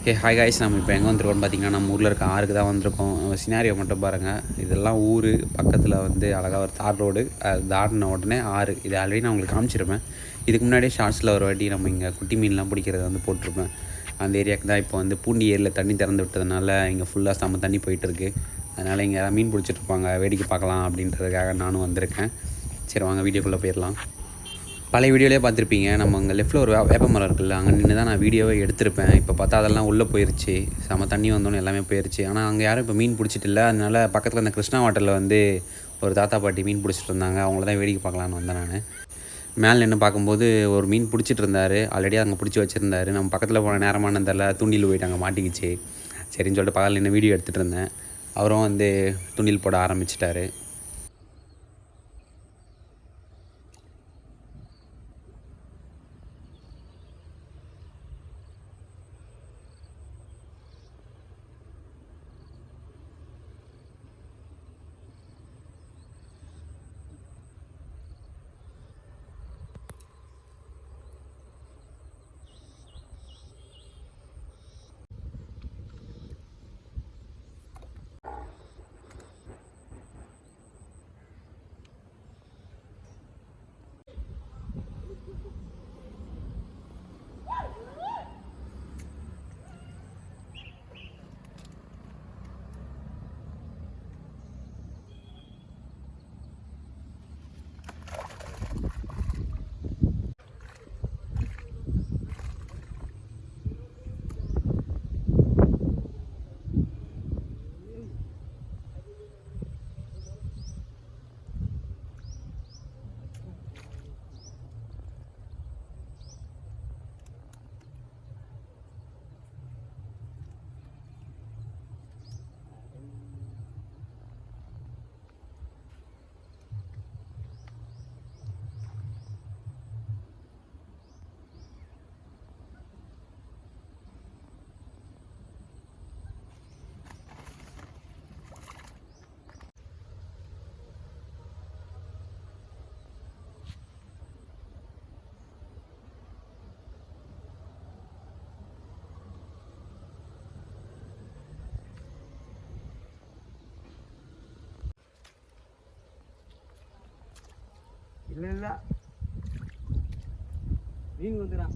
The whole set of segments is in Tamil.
ஹாய் காய்ஸ், நம்ம இப்போ எங்கே வந்திருக்கோம்னு பார்த்தீங்கன்னா நம்ம ஊரில் இருக்க ஆறுக்கு தான் வந்திருக்கோம். சினாரியோ மட்டும் பாருங்கள். இதெல்லாம் ஊர் பக்கத்தில் அழகாக ஒரு தார் ரோடு, அது தாண்டின உடனே ஆறு. இது ஆல்ரெடி நான் உங்களுக்கு காமிச்சிருப்பேன். இதுக்கு முன்னாடியே ஷார்ட்ஸில் ஒரு வாட்டி நம்ம இங்கே குட்டி மீன்லாம் பிடிக்கிறத போட்டிருப்பேன். அந்த ஏரியாவுக்கு தான் இப்போ பூண்டி ஏரியில் தண்ணி திறந்து விட்டதுனால இங்கே ஃபுல்லாக செம்ம தண்ணி போயிட்டுருக்கு. அதனால் இங்கே மீன் பிடிச்சிட்ருப்பாங்க, வேடிக்கை பார்க்கலாம் அப்படின்றதுக்காக நானும் வந்திருக்கேன். சரி வாங்க வீடியோக்குள்ளே போயிடலாம். பழைய வீடியோலேயே பார்த்துருப்பீங்க, நம்ம அங்கே லெஃப்ட்டில் ஒரு வேப்ப மரம் இருக்குல்ல, அங்கே நின்று தான் நான் வீடியோவே எடுத்திருப்பேன். இப்போ பார்த்தா அதெல்லாம் உள்ளே போயிடுச்சு, செம்ம தண்ணி வந்தோன்னே எல்லாமே போயிடுச்சு. ஆனால் அங்கே யாரும் இப்போ மீன் பிடிச்சிட்டு இல்லை. அதனால் பக்கத்தில் அந்த கிருஷ்ணா வாட்டரில் ஒரு தாத்தா பாட்டி மீன் பிடிச்சிட்டு இருந்தாங்க. அவங்கள தான் வேடிக்கை பார்க்கலான்னு வந்தேன் நான். மேலே நின்று பார்க்கும்போது ஒரு மீன் பிடிச்சிட்டு இருந்தார். ஆல்ரெடி அங்கே பிடிச்சி வச்சுருந்தாரு. நம்ம பக்கத்தில் போன நேரமான தெரில, தூண்டில் போயிட்டு அங்கே மாட்டிக்கிச்சு. சரின்னு சொல்லிட்டு பக்கத்தில் நின்று வீடியோ எடுத்துகிட்டு இருந்தேன். அவரும் தூண்டில் போட ஆரம்பிச்சிட்டாரு. இல்லை மீன் வந்துடான்.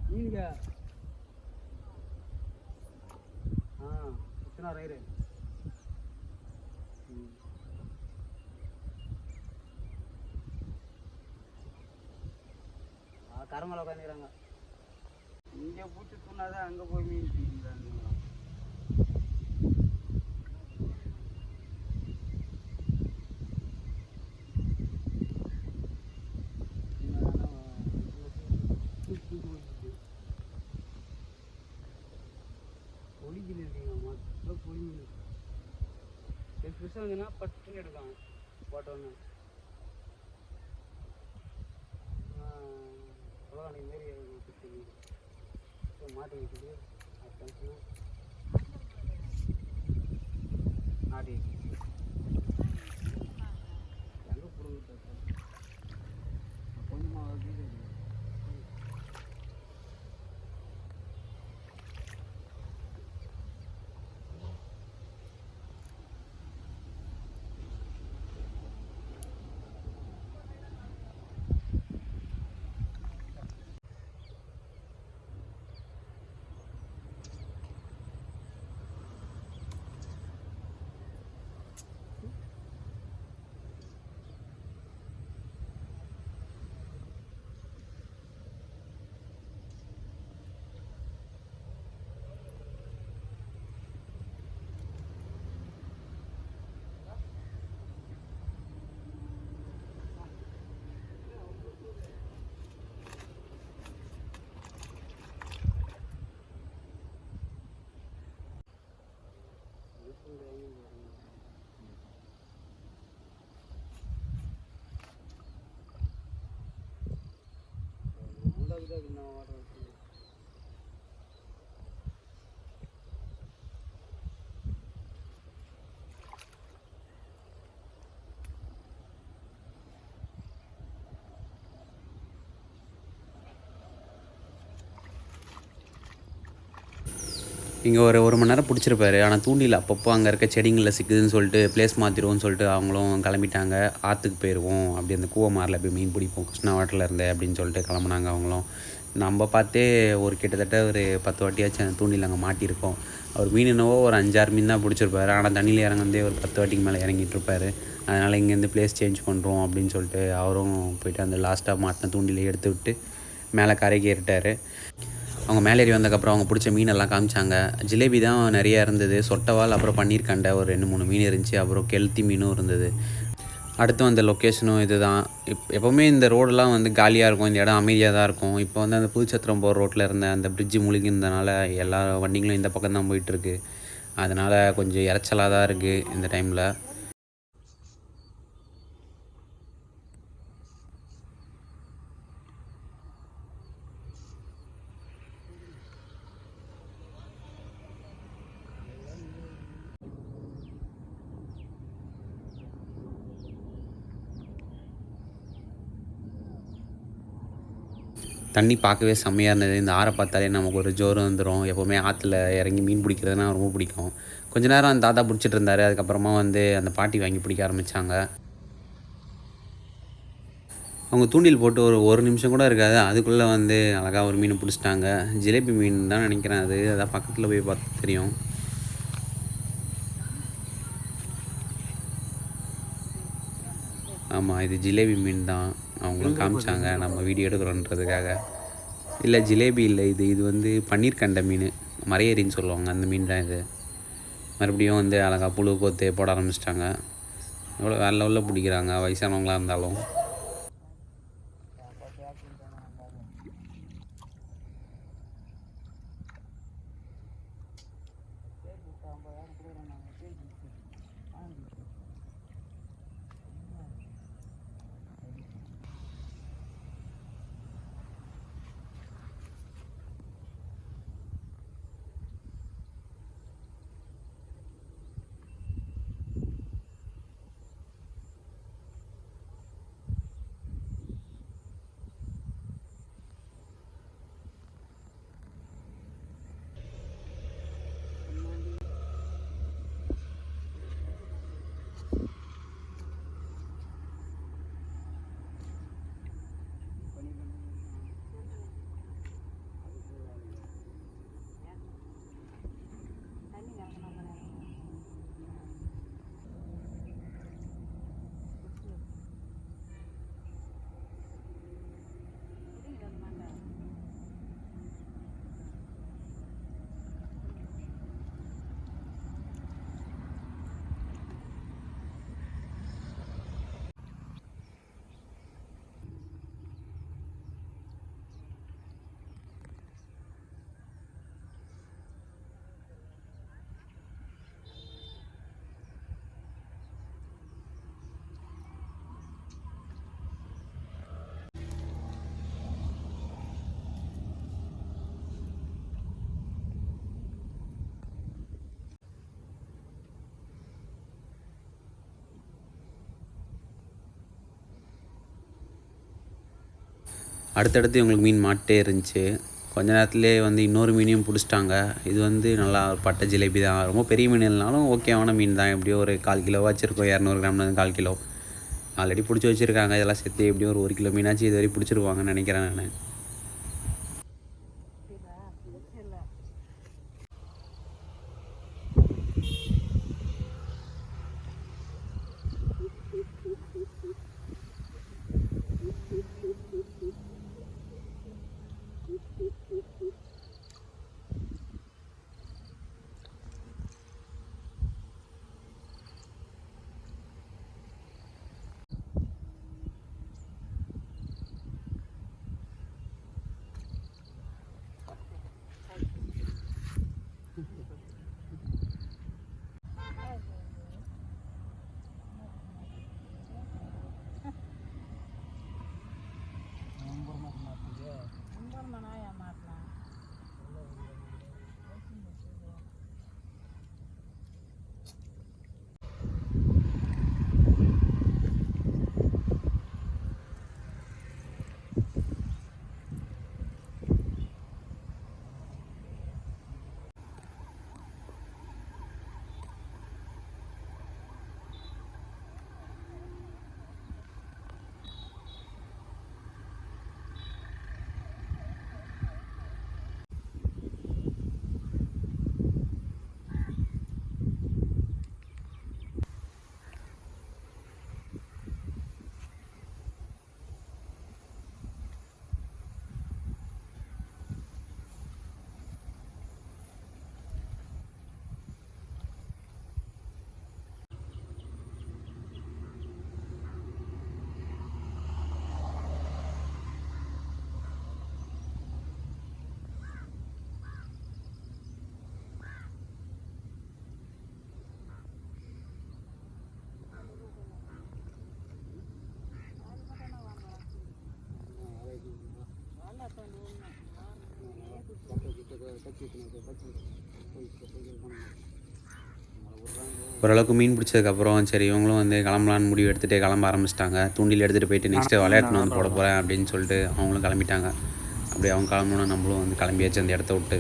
மீனுங்க எத்தனை ரயிறு கரமலை உட்காந்துக்கிறாங்க. இங்கே பூச்சி தூணாதான் அங்கே போய் மீன் பிடிக்கிறாங்க. பொடிக்கில் இருக்கீங்க மொத்தம் பொடி மீன். ஃபிஷ் வந்துன்னா பட்டுன்னு எடுக்காங்க போட்டோன்னு. அவ்வளோதான் மாரி மாட்டி வைக்குது. அது நாட்டி எங்கே பிடுங்க கொஞ்சமாக இங்கே ஒரு மணி நேரம் பிடிச்சிருப்பாரு. ஆனால் தூண்டில் அப்பப்போ அங்கே இருக்க செடிங்களில் சிக்குதுன்னு சொல்லிட்டு ப்ளேஸ் மாற்றிடுவோம்னு சொல்லிட்டு அவங்களும் கிளம்பிட்டாங்க. ஆற்றுக்கு போயிடுவோம், அப்படி அந்த கூவமாரில் போய் மீன் பிடிப்போம் கிருஷ்ணா வாட்டரில் இருந்தே அப்படின்னு சொல்லிட்டு கிளம்புனாங்க அவங்களும். நம்ம பார்த்தே கிட்டத்தட்ட ஒரு 10 வாட்டியாச்சும் அந்த தூண்டில் அங்கே மாட்டியிருக்கோம். அவர் மீன் என்னவோ ஒரு 5-6 மீன் தான் பிடிச்சிருப்பாரு. ஆனால் தண்ணியில் இறங்குந்தே ஒரு 10 வாட்டிக்கு மேலே இறங்கிட்டு இருப்பார். அதனால் இங்கேருந்து ப்ளேஸ் சேஞ்ச் பண்ணுறோம் அப்படின்னு சொல்லிட்டு அவரும் போயிட்டு அந்த லாஸ்ட்டாக மாட்டின தூண்டிலை எடுத்து விட்டு மேலே கரைக்கு ஏறிட்டார். அவங்க மேலே ஏறி வந்ததுக்கப்புறம் அவங்க பிடிச்ச மீனெல்லாம் காமிச்சாங்க. ஜிலேபி தான் நிறையா இருந்தது, சொட்டவால், அப்புறம் பன்னீர் கண்டை ஒரு 2-3 மீன் இருந்துச்சு, அப்புறம் கெளுத்தி மீனும் இருந்தது. அடுத்து வந்த லொக்கேஷனும் இது தான். எப்போவுமே இந்த ரோடெலாம் வந்து காலியாக இருக்கும், இந்த இடம் அமைதியாக தான் இருக்கும். இப்போ வந்து அந்த புதுச்சத்திரம் போகிற ரோட்டில் இருந்த அந்த பிரிட்ஜு முழுகிருந்தனால எல்லா வண்டிங்களும் இந்த பக்கம் தான் போயிட்டுருக்கு. அதனால் கொஞ்சம் இறைச்சலாக தான் இருக்குது இந்த டைமில். தண்ணி பார்க்கவே செம்மையாக இருந்தது. இந்த ஆறை பார்த்தாலே நமக்கு ஒரு ஜோறு வந்துடும். எப்போவுமே ஆற்றுல இறங்கி மீன் பிடிக்கிறதுனா ரொம்ப பிடிக்கும். கொஞ்ச நேரம் அந்த தாத்தா பிடிச்சிட்டு இருந்தார். அதுக்கப்புறமா வந்து அந்த பாட்டி வாங்கி பிடிக்க ஆரம்பித்தாங்க. அவங்க தூண்டில் போட்டு ஒரு நிமிஷம் கூட இருக்காது, அதுக்குள்ளே வந்து அழகாக ஒரு மீன் பிடிச்சிட்டாங்க. ஜிலேபி மீன் தான் நினைக்கிறேன். அதான் பக்கத்தில் போய் பார்த்து தெரியும். ஆமாம், இது ஜிலேபி மீன் தான். அவங்களும் காமிச்சாங்க நம்ம வீடியோ எடுக்கிறோன்றதுக்காக. இல்லை ஜிலேபி இல்லை, இது வந்து பன்னீர் கண்டை மீன், மரையேறின்னு சொல்லுவாங்க, அந்த மீன் தான் இது. மறுபடியும் வந்து அழகாக புழு கோத்து போட ஆரம்பிச்சிட்டாங்க. எவ்வளோ வேறு லெவலில் பிடிக்கிறாங்க வயசானவங்களாக இருந்தாலும். அடுத்தடுத்து இவங்களுக்கு மீன் மாட்டே இருந்துச்சு. கொஞ்ச நேரத்துலேயே வந்து இன்னொரு மீனையும் பிடிச்சிட்டாங்க. இது வந்து நல்லா பட்டை ஜிலேபி தான், ரொம்ப பெரிய மீன் இல்லைனாலும் ஓகேவான மீன் தான். எப்படியோ ஒரு 1/4 கிலோவாக வச்சுருக்கோம், 200 கிராம்லேருந்து 1/4 கிலோ ஆல்ரெடி பிடிச்சி வச்சுருக்காங்க. இதெல்லாம் சேர்த்து எப்படியும் ஒரு 1 கிலோ மீனாச்சும் இது வரை பிடிச்சிருவாங்கன்னு நினைக்கிறேன் நான். ஓரளவுக்கு மீன் பிடிச்சதுக்கப்புறம் சரி இவங்களும் வந்து கிளம்பலான்னு முடிவு எடுத்துகிட்டு கிளம்ப ஆரம்பிச்சிட்டாங்க. தூண்டில் எடுத்துகிட்டு போயிட்டு நெக்ஸ்ட்டு விளையாட்டுன்னு வந்து போட போகிறேன் அப்படின்னு சொல்லிட்டு அவங்களும் கிளம்பிட்டாங்க. அப்படியே அவங்க கிளம்பணுன்னா நம்மளும் வந்து கிளம்பியாச்சு அந்த இடத்த விட்டு.